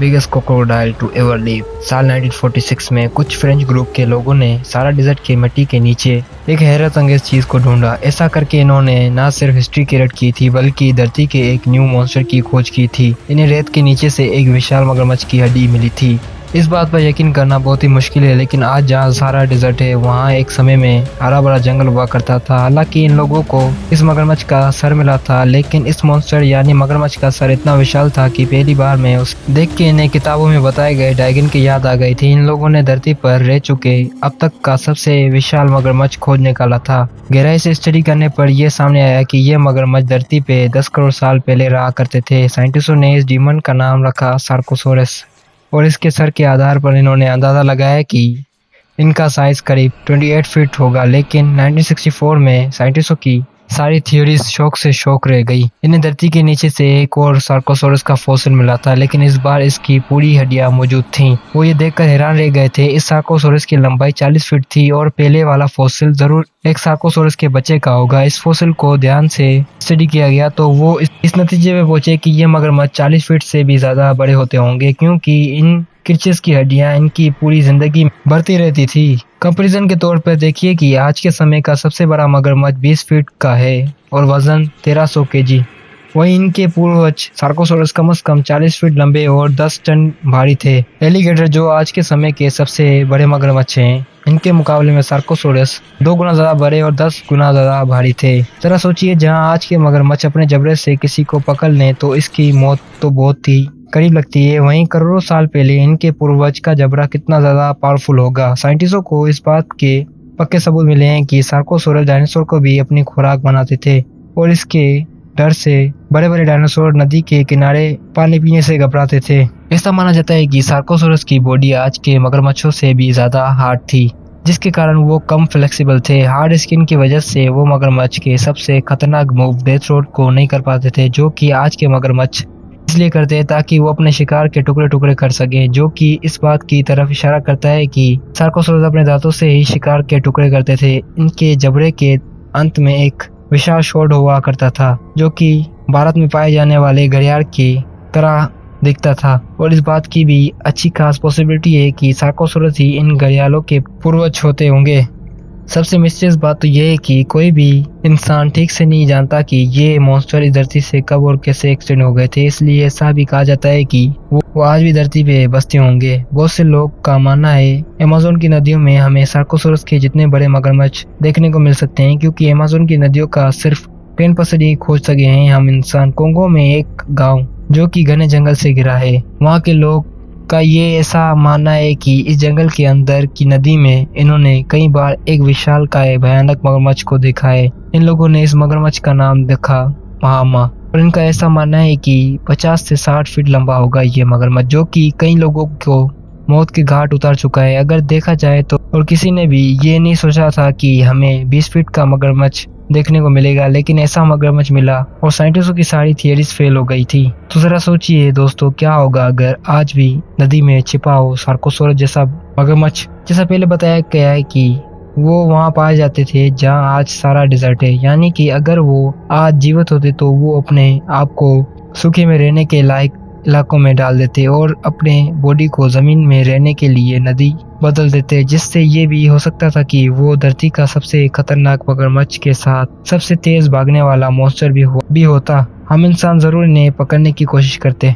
Biggest crocodile to ever live. साल 1946 में कुछ फ्रेंच ग्रुप के लोगों ने सारा डिजर्ट के मिट्टी के नीचे एक हैरत अंगेज चीज को ढूंढा। ऐसा करके इन्होंने न सिर्फ हिस्ट्री क्रिएट की थी बल्कि धरती के एक न्यू मॉन्स्टर की खोज की थी। इन्हें रेत के नीचे से एक विशाल मगरमच्छ की हड्डी मिली थी। इस बात पर यकीन करना बहुत ही मुश्किल है, लेकिन आज जहाँ सारा डिजर्ट है वहाँ एक समय में हरा भरा जंगल हुआ करता था। हालांकि इन लोगों को इस मगरमच्छ का सर मिला था, लेकिन इस मॉन्स्टर यानी मगरमच्छ का सर इतना विशाल था कि पहली बार में उस देख के इन्हें किताबों में बताए गए ड्रैगन की याद आ गई थी। इन लोगों ने धरती पर रह चुके अब तक का सबसे विशाल मगरमच्छ खोज निकाला था। गहराई से स्टडी करने पर यह सामने आया कि ये मगरमच्छ धरती पे 10 करोड़ साल पहले रहा करते थे। साइंटिस्टों ने इस डीमन का नाम रखा सार्कोसोरस और इसके सर के आधार पर इन्होंने अंदाज़ा लगाया कि इनका साइज करीब 28 फीट होगा। लेकिन 1964 में साइंटिस्टों की सारी थियोरीज शौक से शौक रह गई। इन्हें धरती के नीचे से एक और सार्कोसोरस का फॉसिल मिला था, लेकिन इस बार इसकी पूरी हड्डियां मौजूद थीं। वो ये देखकर हैरान रह गए थे। इस सार्कोसोरस की लंबाई 40 फीट थी और पहले वाला फॉसिल जरूर एक सार्कोसोरस के बच्चे का होगा। इस फॉसिल को ध्यान से स्टडी किया गया तो वो इस नतीजे में पहुंचे कि ये मगरमच्छ 40 फीट से भी ज्यादा बड़े होते होंगे, क्योंकि इन क्रीचर्स की हड्डियां इनकी पूरी जिंदगी बढ़ती रहती थी। कंपैरिजन के तौर पर देखिए कि आज के समय का सबसे बड़ा मगरमच्छ 20 फीट का है और वजन 1300 केजी। वहीं इनके पूर्वज सार्कोसोरस कम से कम 40 फीट लंबे और 10 टन भारी थे। एलिगेटर जो आज के समय के सबसे बड़े मगरमच्छ हैं, इनके मुकाबले में सार्कोसोरस 2 गुना ज्यादा बड़े और 10 गुना ज्यादा भारी थे। जरा सोचिए, जहां आज के मगरमच्छ अपने जबड़े से किसी को पकड़ लें तो इसकी मौत तो बहुत ही करीब लगती है, वहीं करोड़ों साल पहले इनके पूर्वज का जबड़ा कितना ज्यादा पावरफुल होगा। साइंटिस्टों को इस बात के पक्के सबूत मिले हैं कि सार्कोसोरस डायनासोर को भी अपनी खुराक बनाते थे और इसके डर से बड़े बड़े डायनासोर नदी के किनारे पानी पीने से घबराते थे। ऐसा माना जाता है कि सार्कोसोरस की बॉडी आज के मगरमच्छों से भी ज्यादा हार्ड थी, जिसके कारण वो कम फ्लेक्सिबल थे। हार्ड स्किन की वजह से वो मगरमच्छ के सबसे खतरनाक मूव डेथ रोड को नहीं कर पाते थे, जो कि आज के मगरमच्छ इसलिए करते हैं ताकि वो अपने शिकार के टुकड़े टुकड़े कर सके, जो कि इस बात की तरफ इशारा करता है कि सार्कोसोरस अपने दांतों से ही शिकार के टुकड़े करते थे। इनके जबड़े के अंत में एक विशाल शॉर्ड हुआ करता था, जो कि भारत में पाए जाने वाले घड़ियाल की तरह दिखता था। और इस बात की भी अच्छी खास पॉसिबिलिटी है कि सार्कोसोरस ही इन घड़ियालों के पूर्वज होते होंगे। सबसे मिस्टीरियस बात तो यह है कि कोई भी इंसान ठीक से नहीं जानता कि ये मॉन्स्टर इस धरती से कब और कैसे एक्सटेंड हो गए थे, इसलिए ऐसा भी कहा जाता है कि वो आज भी धरती पे बसते होंगे। बहुत से लोग का मानना है अमेज़न की नदियों में हमें सार्कोसोरस के जितने बड़े मगरमच्छ देखने को मिल सकते हैं, क्योंकि अमेज़न की नदियों का सिर्फ 10% ही खोज सके हैं हम इंसान। कोंगो में एक गाँव जो कि घने जंगल से घिरा है, वहाँ के लोग का ये ऐसा मानना है कि इस जंगल के अंदर की नदी में इन्होंने कई बार एक विशालकाय भयानक मगरमच्छ को देखा है। इन लोगों ने इस मगरमच्छ का नाम देखा महामा, और इनका ऐसा मानना है कि 50 से 60 फीट लंबा होगा ये मगरमच्छ, जो कि कई लोगों को मौत के घाट उतार चुका है अगर देखा जाए तो। और किसी ने भी ये नहीं सोचा था कि हमें 20 फीट का मगरमच्छ देखने को मिलेगा, लेकिन ऐसा मगरमच्छ मिला और साइंटिस्टों की सारी थियरीज फेल हो गई थी। तो जरा सोचिए दोस्तों, क्या होगा अगर आज भी नदी में छिपा हो सार्कोसोरस जैसा मगरमच्छ। जैसा पहले बताया गया है कि वो वहाँ पाए जाते थे जहाँ आज सारा डिजर्ट है, यानी कि अगर वो आज जीवित होते तो वो अपने आप को सूखे में रहने के लायक इलाकों में डाल देते और अपने बॉडी को जमीन में रहने के लिए नदी बदल देते, जिससे ये भी हो सकता था कि वो धरती का सबसे खतरनाक मगरमच्छ के साथ सबसे तेज भागने वाला मॉन्स्टर भी होता। हम इंसान जरूर इन्हें पकड़ने की कोशिश करते।